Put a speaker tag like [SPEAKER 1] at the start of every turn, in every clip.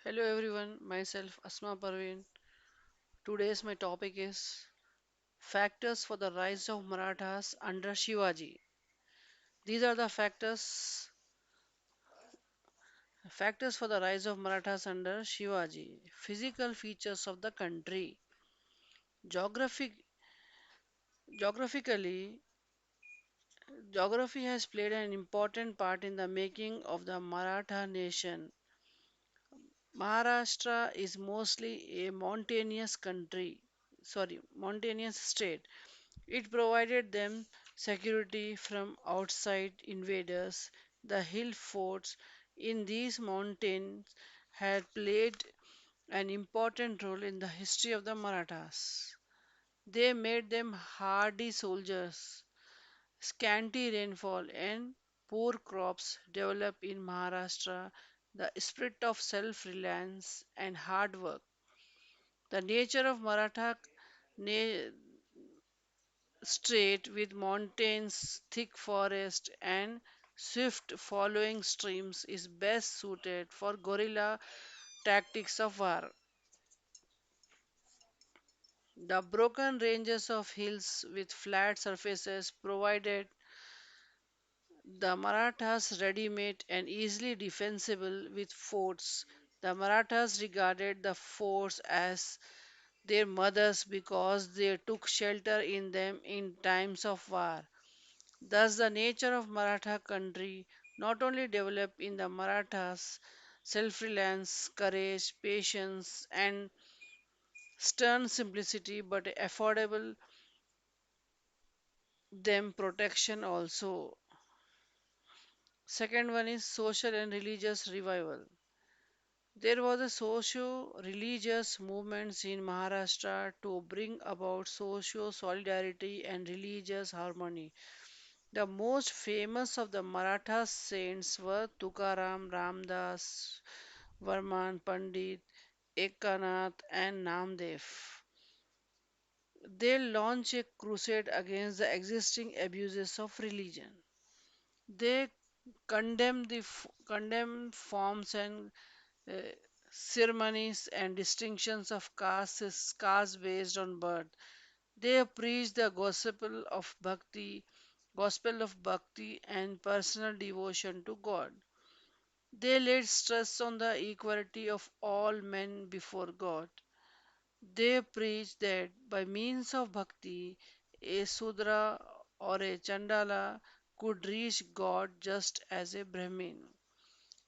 [SPEAKER 1] Hello everyone, myself Asma Parveen. Today's my topic is factors for the rise of Marathas under Shivaji. These are the factors for the rise of Marathas under Shivaji. Physical features of the country. Geographic, geographically, geography has played an important part in the making of the Maratha nation. Maharashtra is mostly a mountainous state. It provided them security from outside invaders. The hill forts in these mountains had played an important role in the history of the Marathas. They made them hardy soldiers. Scanty rainfall and poor crops developed in Maharashtra. The spirit of self reliance and hard work. The nature of Maratha na- Strait with mountains, thick forest, and swift following streams is best suited for guerrilla tactics of war. The broken ranges of hills with flat surfaces provided the Marathas ready-made and easily defensible with forts. The Marathas regarded the forts as their mothers because they took shelter in them in times of war. Thus, the nature of Maratha country not only developed in the Marathas self reliance, courage, patience, and stern simplicity, but affordable them protection also. Second one is social and religious revival. There was a socio-religious movements in Maharashtra to bring about socio solidarity and religious harmony. The most famous of the Maratha saints were Tukaram, Ramdas, Varman, Pandit, Ekanath, and Namdev. They launched a crusade against the existing abuses of religion. They condemned forms and uh, ceremonies and distinctions of caste based on birth. They preached the gospel of bhakti and personal devotion to God. They laid stress on the equality of all men before God. They preached that by means of bhakti, a Sudra or a Chandala could reach God just as a Brahmin.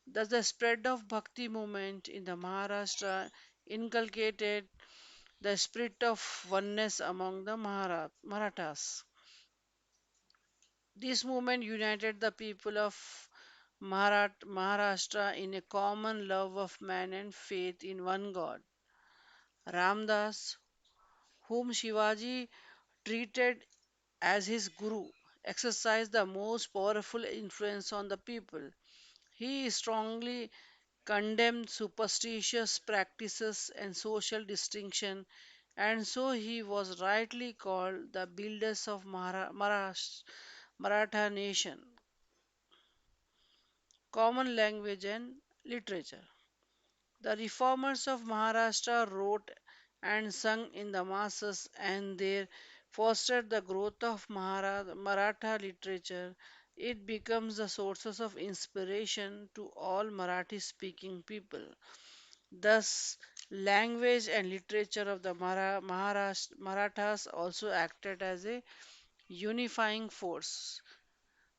[SPEAKER 1] Thus, the spread of bhakti movement in the Maharashtra inculcated the spirit of oneness among the Marathas. This movement united the people of Maharashtra in a common love of man and faith in one God. Ramdas, whom Shivaji treated as his guru, exercised the most powerful influence on the people. He strongly condemned superstitious practices and social distinction, and so he was rightly called the builders of Maratha nation. Common language and literature. The reformers of Maharashtra wrote and sung in the masses, and they fostered the growth of Maratha literature. It becomes the sources of inspiration to all Marathi speaking people. Thus, language and literature of the Marathas also acted as a unifying force.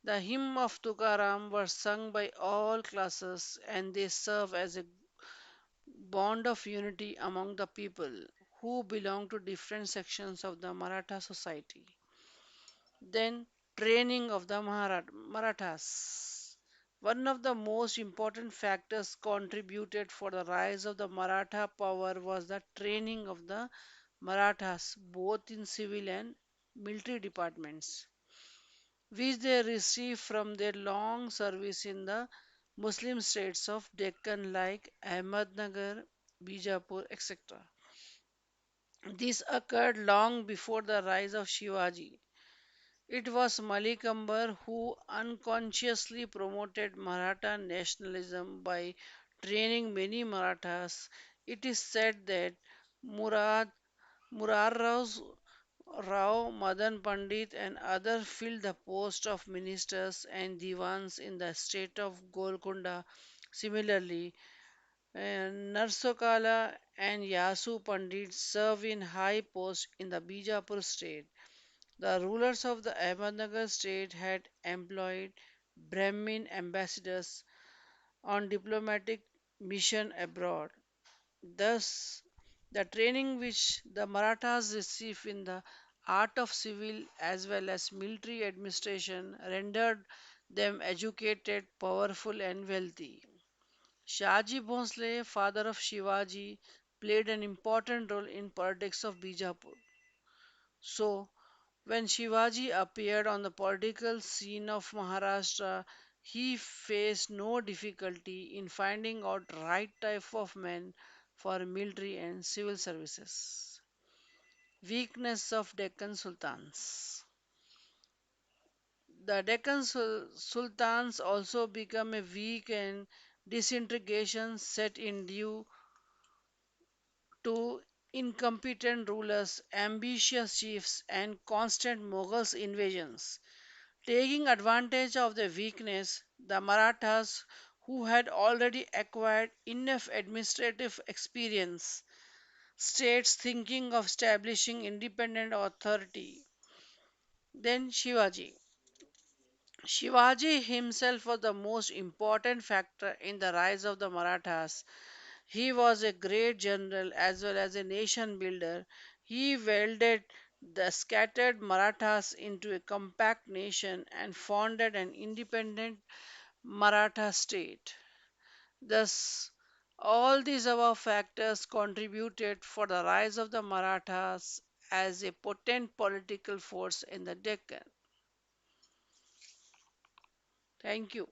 [SPEAKER 1] The hymn of Tukaram were sung by all classes and they serve as a bond of unity among the people who belong to different sections of the Maratha society. Then, training of the Marathas. One of the most important factors contributed for the rise of the Maratha power was the training of the Marathas, both in civil and military departments, which they received from their long service in the Muslim states of Deccan like Ahmednagar, Bijapur, etc. This occurred long before the rise of Shivaji. It was Malik Ambar who unconsciously promoted Maratha nationalism by training many Marathas. It is said that Murad Rao, Madan Pandit, and others filled the post of ministers and divans in the state of Golconda. Similarly, Narsokala and Yasu Pandit serve in high posts in the Bijapur state. The rulers of the Ahmednagar state had employed Brahmin ambassadors on diplomatic mission abroad. Thus, the training which the Marathas received in the art of civil as well as military administration rendered them educated, powerful, and wealthy. Shaji Bhonsle, father of Shivaji, played an important role in politics of Bijapur. So, when Shivaji appeared on the political scene of Maharashtra, he faced no difficulty in finding out right type of men for military and civil services. Weakness of Deccan Sultans. The Deccan Sultans also become a weak and disintegration set in due to incompetent rulers, ambitious chiefs, and constant Mughals invasions. Taking advantage of the weakness, the Marathas, who had already acquired enough administrative experience, states thinking of establishing independent authority. Then Shivaji. Shivaji himself was the most important factor in the rise of the Marathas. He was a great general as well as a nation builder. He welded the scattered Marathas into a compact nation and founded an independent Maratha state. Thus, all these above factors contributed for the rise of the Marathas as a potent political force in the Deccan. Thank you.